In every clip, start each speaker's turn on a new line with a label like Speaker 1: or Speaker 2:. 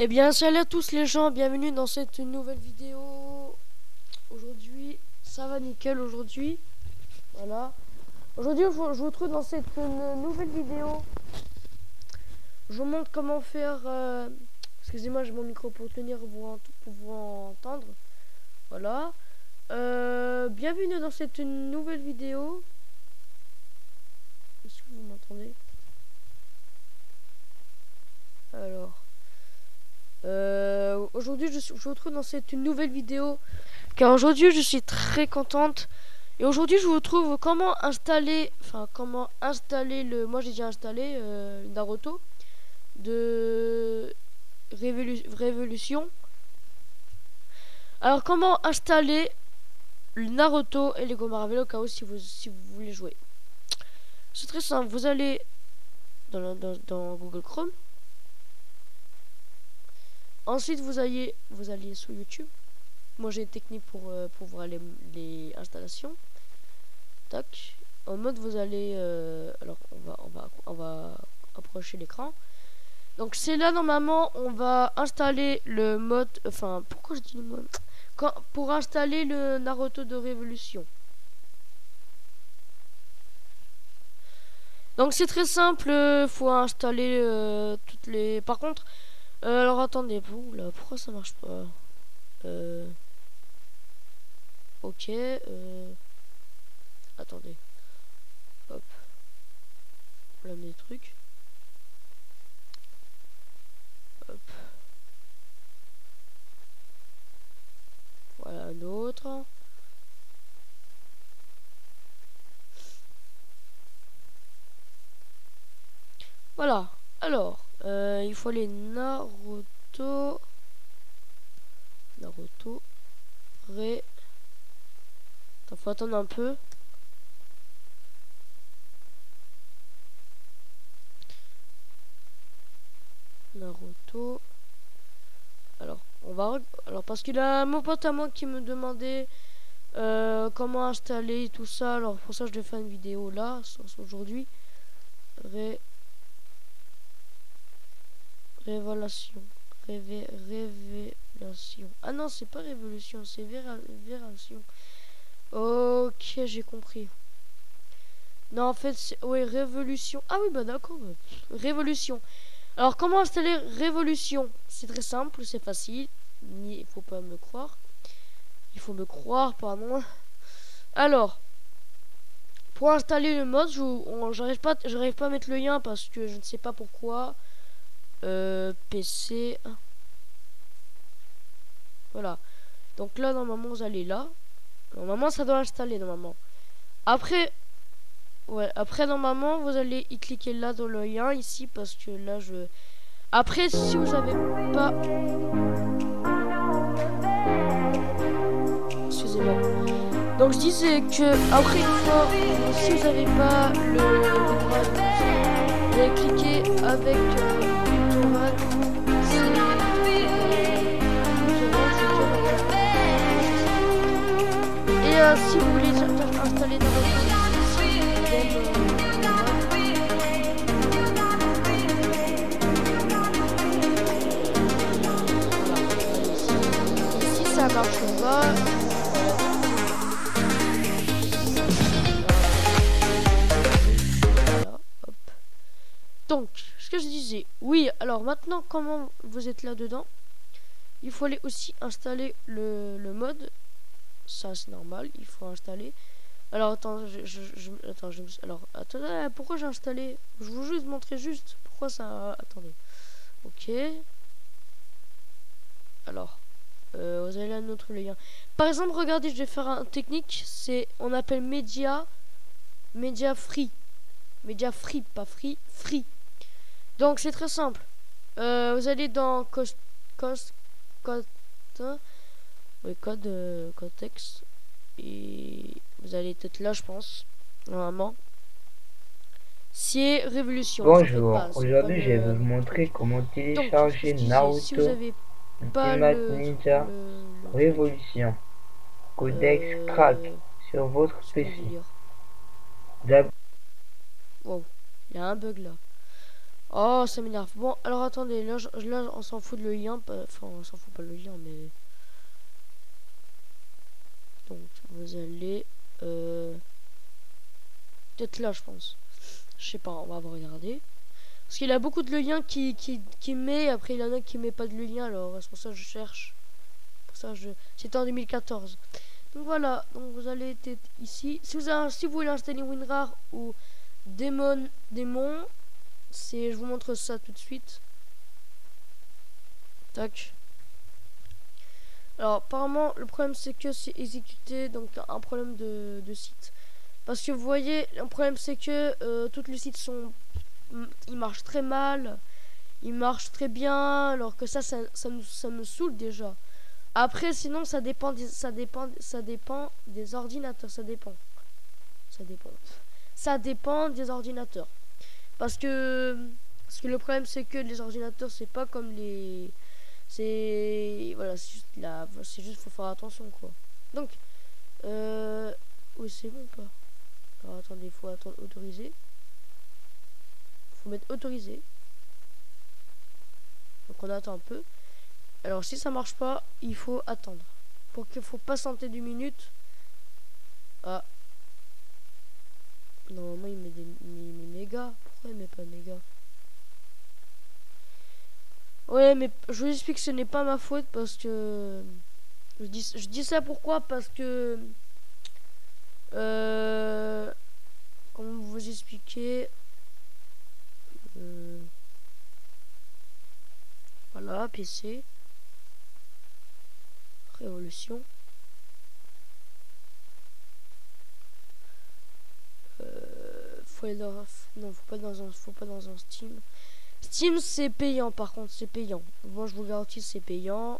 Speaker 1: Eh bien, salut à tous les gens, bienvenue dans cette nouvelle vidéo. Aujourd'hui, ça va nickel aujourd'hui. Voilà. Aujourd'hui, je vous retrouve dans cette nouvelle vidéo. Je vous montre comment faire... Excusez-moi, j'ai mon micro pour tenir, pour vous entendre. Voilà. Bienvenue dans cette nouvelle vidéo. Est-ce que vous m'entendez? Alors... aujourd'hui je vous retrouve dans cette nouvelle vidéo car aujourd'hui je suis très contente et aujourd'hui je vous retrouve comment installer moi j'ai déjà installé Naruto de Révolution. Alors comment installer le Naruto et Lego Marvel au cas où si vous voulez jouer. C'est très simple, vous allez dans Google Chrome. Ensuite, vous allez sur YouTube. Moi, j'ai une technique pour voir les installations. Tac. En mode, vous allez... alors, on va approcher l'écran. Donc, c'est là, normalement, on va installer le mode... Enfin, pourquoi je dis le mode pour installer le Naruto de Révolution. Donc, c'est très simple. Faut installer toutes les... Par contre... alors attendez, là, pourquoi ça marche pas? Ok. Attendez. Hop. Là, des trucs. Hop. Voilà un autre. Voilà. Alors, il faut les Naruto. Attends, faut attendre un peu. Naruto. Alors, alors parce qu'il y a mon pote à moi qui me demandait comment installer tout ça. Alors pour ça, je vais faire une vidéo là aujourd'hui. Révélation. Ah non, c'est pas révolution, c'est vération. Ok, j'ai compris. Non, en fait, c'est... Oui, révolution. Ah oui, bah d'accord. Révolution. Alors, comment installer révolution? C'est très simple, c'est facile. Il faut pas me croire. Il faut me croire, pardon. Alors, pour installer le mode, j'arrive pas à mettre le lien parce que je ne sais pas pourquoi. PC. Voilà. Donc là, normalement, vous allez là. Normalement, ça doit installer, normalement. Après, normalement, vous allez y cliquer là dans le lien, ici, parce que là, Après, si vous avez pas... Excusez-moi. Donc, je disais que, après, une fois, si vous n'avez pas vous allez cliquer avec si vous voulez installer dans votre ici ça marche pas. Voilà, hop. Donc, ce que je disais, oui, alors maintenant, comment vous êtes là dedans, il faut aller aussi installer le mode. Ça c'est normal, il faut installer. Alors attends, attends, pourquoi j'ai installé? Je vous juste montrer juste pourquoi ça. Attendez. Ok. Alors, vous allez là notre lien. Par exemple, regardez, je vais faire un technique. On appelle Media Free, pas free, free. Donc c'est très simple. Vous allez dans code contexte et vous allez être là, je pense, normalement. C'est révolution.
Speaker 2: Bonjour, aujourd'hui je vais vous montrer comment télécharger Naruto Ultimate Ninja Révolution Codex Crack sur votre PC.
Speaker 1: Wow, il y a un bug là. Oh, ça m'énerve. Bon, alors attendez, là, là on s'en fout de le lien. Enfin, on s'en fout pas le lien, mais... Donc, vous allez... peut-être là, je pense. Je sais pas, on va regarder. Parce qu'il a beaucoup de liens qui met, après il y en a qui met pas de lien, alors c'est pour ça que je cherche. Pour ça, c'était en 2014. Donc voilà, donc vous allez être ici. Si vous voulez installer WinRAR ou démon, je vous montre ça tout de suite. Tac. Alors apparemment le problème c'est que c'est exécuté, donc un problème de site. Parce que vous voyez, le problème c'est que tous les sites ils marchent très mal, ils marchent très bien, alors que ça me saoule déjà. Après sinon ça dépend des ordinateurs, ça dépend des ordinateurs. Parce que le problème c'est que les ordinateurs c'est pas comme les voilà, c'est juste faut faire attention quoi. Donc oui, c'est bon pas. Alors attendez, faut attendre autoriser. Faut mettre autorisé. Donc on attend un peu. Alors si ça marche pas, il faut attendre. Pour qu'il faut patienter 2 minutes. Ah. Normalement il met des mégas. Pourquoi il met pas méga? Ouais, mais je vous explique que ce n'est pas ma faute parce que je dis ça pourquoi, parce que comment vous expliquer, voilà, PC révolution, faut aller dans, non, faut pas dans un Steam. Steam c'est payant, par contre c'est payant. Moi je vous garantis c'est payant.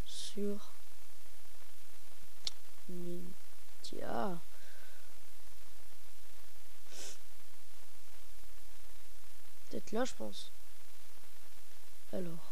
Speaker 1: Sur Media. Peut-être là je pense. Alors.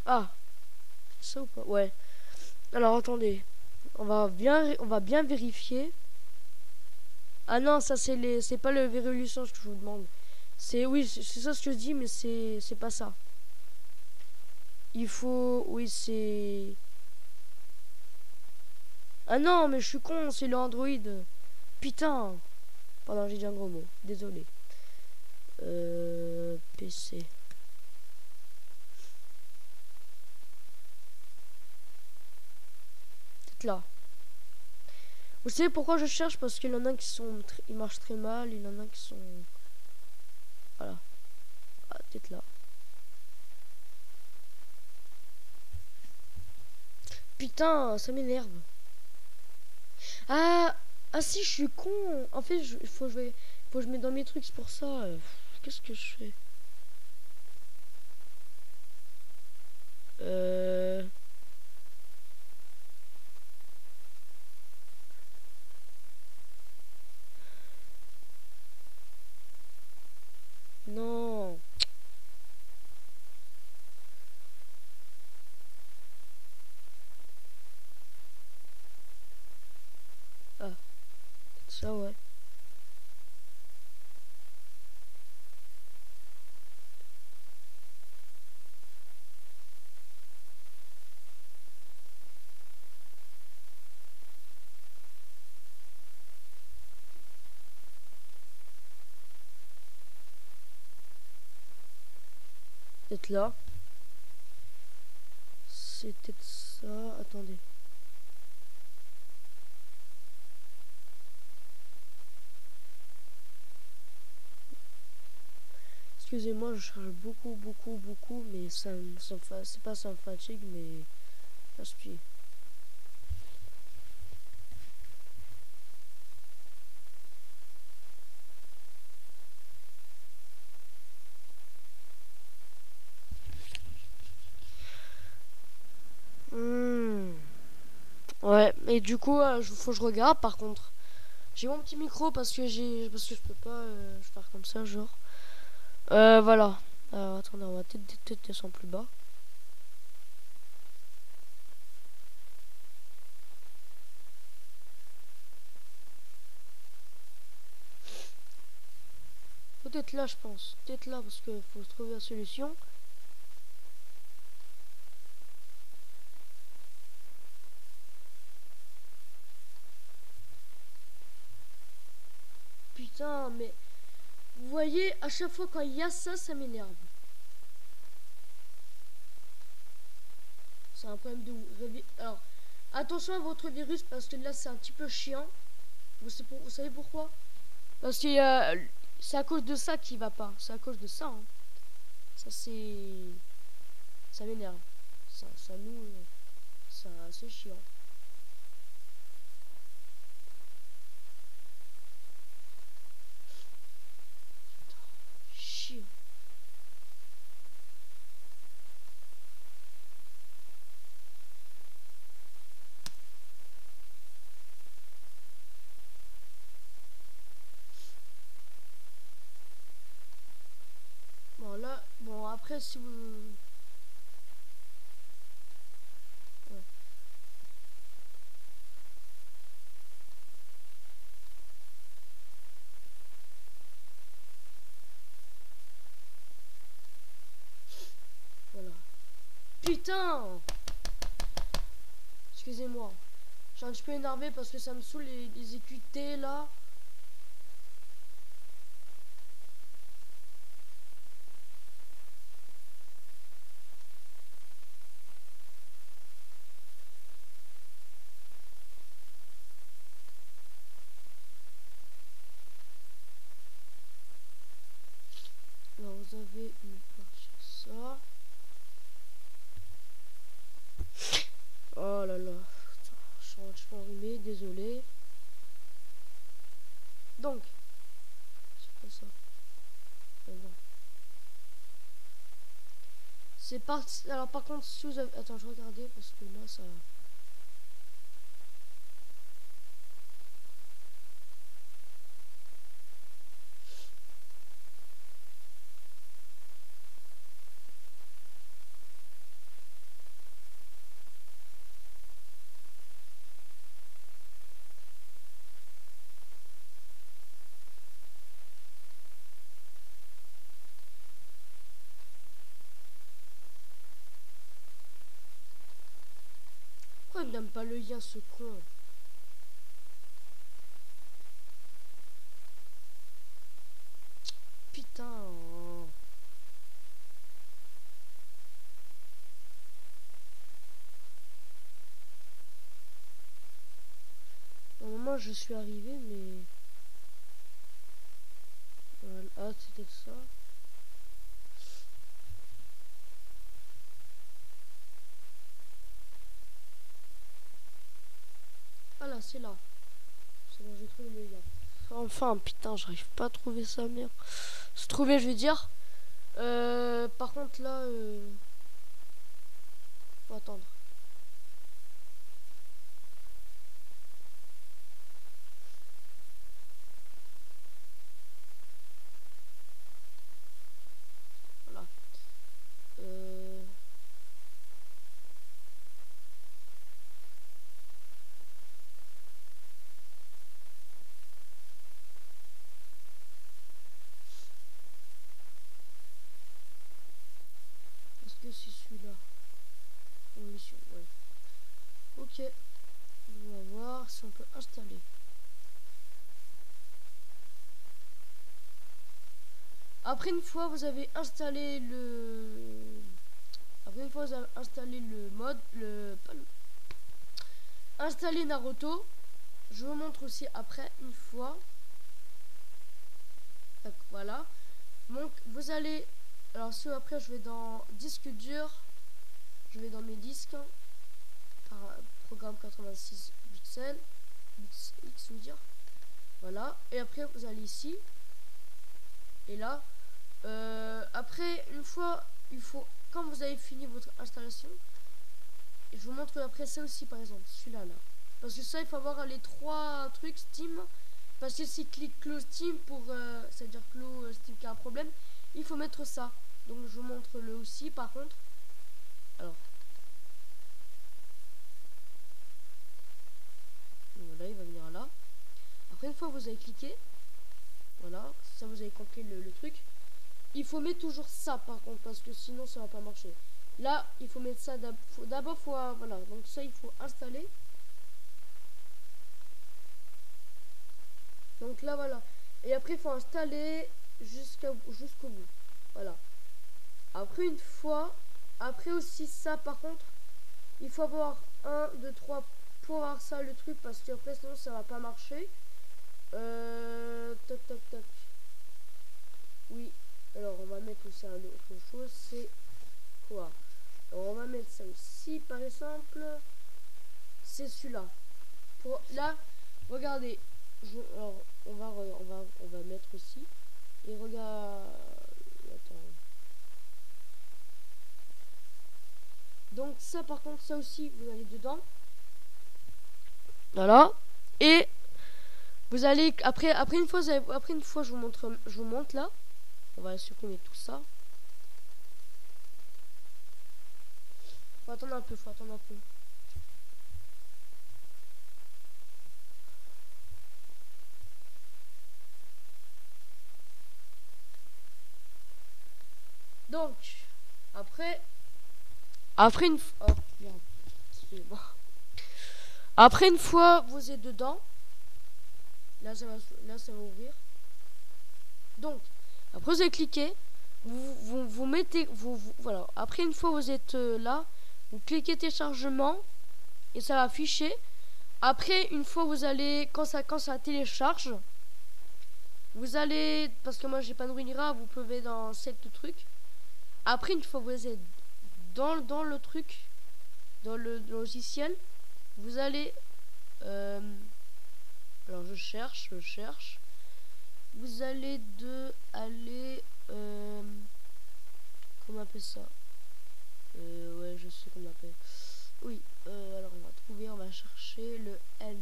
Speaker 1: Ah, ça ou pas? Ouais. Alors attendez, on va bien vérifier. Ah non, ça c'est pas le révolution que je vous demande. Oui, c'est ça ce que je dis, mais c'est pas ça. Il faut, oui, c'est... Ah non, mais je suis con, c'est le Android. Putain. Pardon, j'ai dit un gros mot. Désolé. PC. Peut-être là. Vous savez pourquoi je cherche? Parce qu'il y en a qui sont... Ils marchent très mal. Il y en a qui sont... Voilà. Ah, peut-être là. Putain, ça m'énerve. Ah, si, je suis con. En fait, faut que je mette dans mes trucs, c'est pour ça. Qu'est-ce que je fais? Non. Ah, ça ouais. Peut-être là. C'est peut-être ça. Attendez. Excusez-moi, je charge beaucoup, mais c'est pas ça me fatigue, mais ça se plie. Ouais, et du coup, faut que je regarde. Par contre, j'ai mon petit micro parce que je peux pas faire comme ça, genre. Voilà. Alors, attendez, on va peut-être descendre plus bas. peut-être là, je pense. Peut-être là, parce qu'il faut trouver la solution. Putain, mais... Vous voyez, à chaque fois quand il y a ça, ça m'énerve. C'est un problème de... Alors, attention à votre virus, parce que là, c'est un petit peu chiant. Vous savez pourquoi? Parce que c'est à cause de ça qu'il va pas. C'est à cause de ça. Hein. Ça, c'est... Ça m'énerve. Ça nous... c'est chiant. Chiant. Bon, là... Bon, après, si vous... Ouais. Voilà. Putain! Excusez-moi. Je suis un petit peu énervé parce que ça me saoule les EQT là. Alors vous avez une partie de ça. Oh là là. Putain, je suis un petit peu enrhumé, désolé. Donc. C'est pas ça. Bon. C'est parti. Alors par contre, si vous avez... Attends, je regardais parce que là ça... Pourquoi il me donne pas le lien ce con? Putain. Normalement je suis arrivé mais... Voilà. Ah c'était ça. Ah là c'est là. C'est bon, j'ai trouvé le lien. Enfin putain, j'arrive pas à trouver ça merde. Se trouver je vais dire. Par contre là faut attendre. Voilà. Est-ce que c'est celui-là? Condition, ouais. Ok. On va voir si on peut installer. Après une fois vous avez installé le... Après une fois vous avez installé le mode, installer Naruto. Je vous montre aussi après une fois. Donc, voilà. Donc vous allez... Alors si après je vais dans disque dur. Je vais dans mes disques. Par programme 86 Bixel. X vous dire. Voilà. Et après vous allez ici. Et là. Après une fois. Il faut... Quand vous avez fini votre installation. Et je vous montre après ça aussi par exemple. Celui-là là. Parce que ça il faut avoir les 3 trucs Steam. Parce que si clique close Steam pour... c'est-à-dire close Steam qui a un problème. Il faut mettre ça. Donc je vous montre le aussi par contre. Alors. Voilà, il va venir là. Après une fois vous avez cliqué. Voilà, ça vous avez compris le truc. Il faut mettre toujours ça par contre, parce que sinon ça va pas marcher. Là, il faut mettre ça d'abord, voilà, donc ça il faut installer. Donc là voilà, et après il faut installer jusqu'au bout. Voilà. Après une fois, après aussi ça par contre, il faut avoir 1, 2, 3 pour avoir ça le truc, parce que après sinon ça va pas marcher. Toc toc toc. Oui. Alors on va mettre aussi un autre chose, c'est quoi? Alors, on va mettre ça aussi par exemple. C'est celui-là. Pour là, regardez. Alors on va mettre aussi. Et regarde. Attends. Donc ça par contre, ça aussi vous allez dedans. Voilà. Et vous allez après une fois je vous montre là. On va supprimer tout ça. Faut attendre un peu. Donc, après une fois... Oh, merde. Excusez-moi. Après une fois, vous êtes dedans. Là, ça va ouvrir. Donc, après vous avez cliqué. Vous mettez... voilà. Après une fois, vous êtes là. Vous cliquez téléchargement. Et ça va afficher. Après, une fois, vous allez... Quand ça télécharge... Vous allez... Parce que moi, j'ai pas de Runira. Vous pouvez dans cette truc. Après, une fois, vous êtes dans le truc... Dans le logiciel... Vous allez... alors, je cherche... Vous allez comment on appelle ça? Ouais, je sais comment on appelle. Oui, alors on va chercher le N.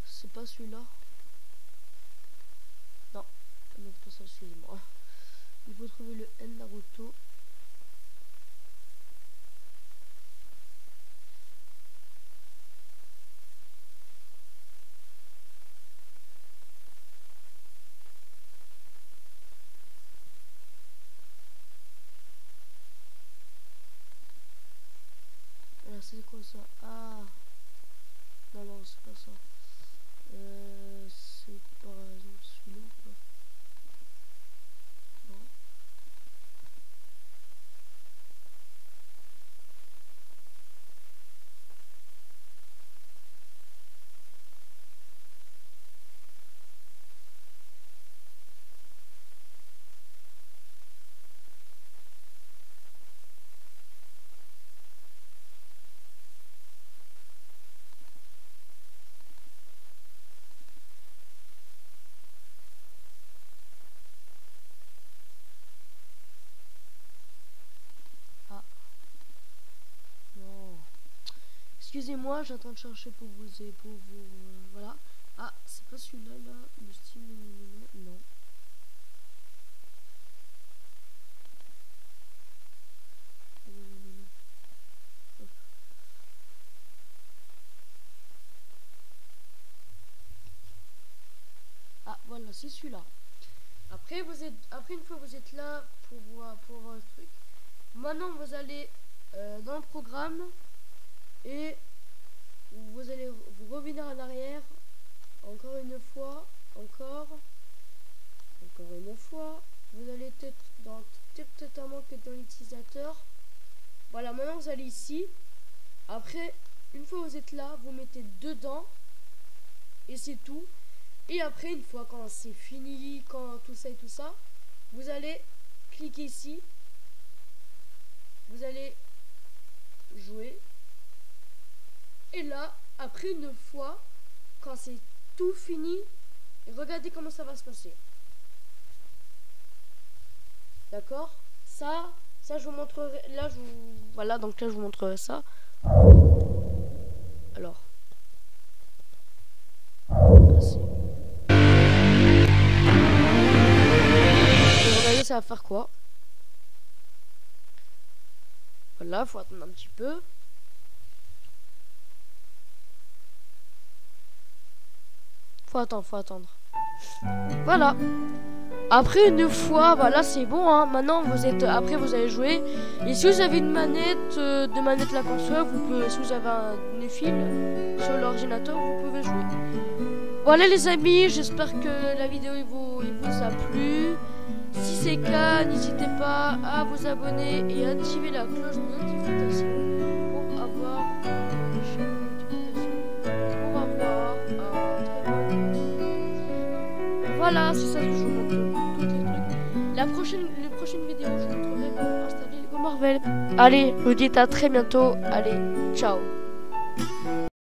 Speaker 1: C'est pas celui-là. Non, c'est pas ça, excusez-moi. Il faut trouver le N Naruto. Alors c'est quoi ça? Ah non, c'est pas ça. C'est par exemple celui-là ou pas? Non. Excusez-moi, j'attends de chercher pour vous voilà. Ah, c'est pas celui-là là, le style non. Ah, voilà, c'est celui-là. Après une fois vous êtes là pour voir le truc. Maintenant vous allez dans le programme et vous allez vous revenir en arrière encore une fois, encore une fois. Vous allez peut-être totalement que dans l'utilisateur. Voilà, maintenant vous allez ici. Après, une fois vous êtes là, vous mettez dedans et c'est tout. Et après, une fois quand c'est fini, quand tout ça, vous allez cliquer ici. Vous allez jouer. Et là, après une fois, quand c'est tout fini, regardez comment ça va se passer. D'accord? Ça je vous montrerai. Là, voilà, donc là, je vous montrerai ça. Alors. Regardez, ça va faire quoi? Voilà, faut attendre un petit peu. Faut attendre. Voilà. Après une fois, bah là c'est bon, hein. Maintenant après vous allez jouer. Et si vous avez une manette de manette la console, vous pouvez, si vous avez une fil sur l'ordinateur, vous pouvez jouer. Voilà les amis, j'espère que la vidéo il vous a plu. Si c'est le cas, n'hésitez pas à vous abonner et à activer la cloche de notification pour avoir les chaînes de notification. Pour avoir voilà, c'est ça que je vous montre tous les trucs. La prochaine vidéo, je vous montrerai comment installer Lego Marvel. Allez, je vous dis à très bientôt. Allez, ciao.